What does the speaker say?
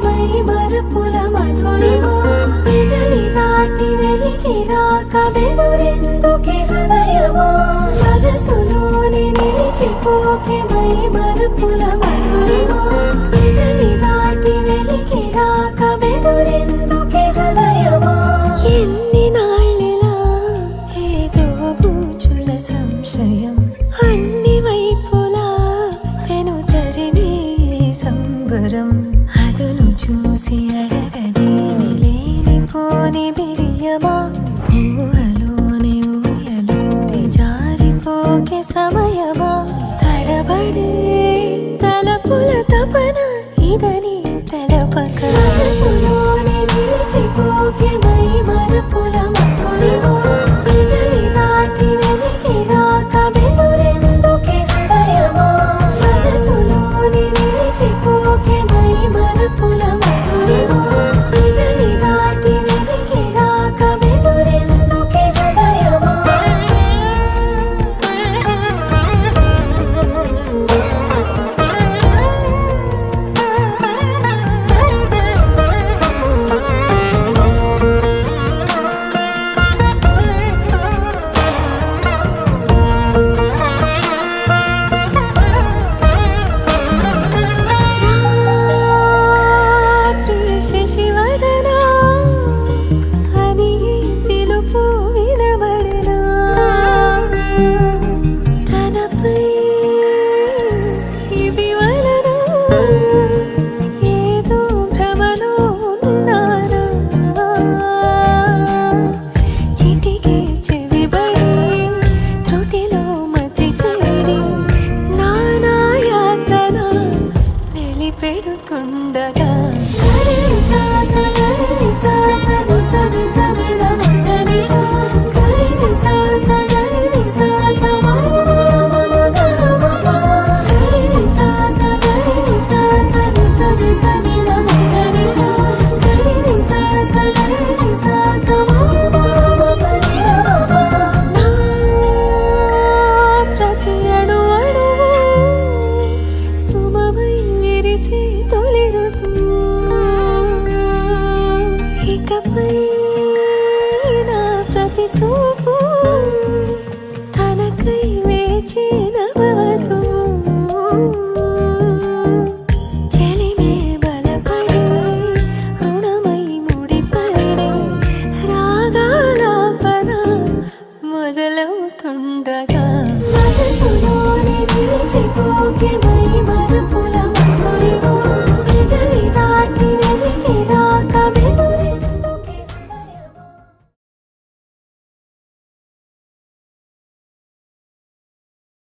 my మరపుల Madhurima పెదవి దాటి వెలికి రాక బెదురెందుకే హృదయమా మనసులోని నిలిచిపోకే మై మరపుల మధురిమా పెదవి దాటి వెలికి రాక బెదురెందుకే హృదయమా ఎన్ని నాళ్ళిలా ఏదో బూచుల సంశయం అన్ని వైపులా వెనుతరిమే సంబరం అదును చూసి అడగదేమి లేనిపోని బిడియమా ఊహలోని ఊయలోకి జారిపోకే సమయమా తడబడే తలపుల తపన ఇదని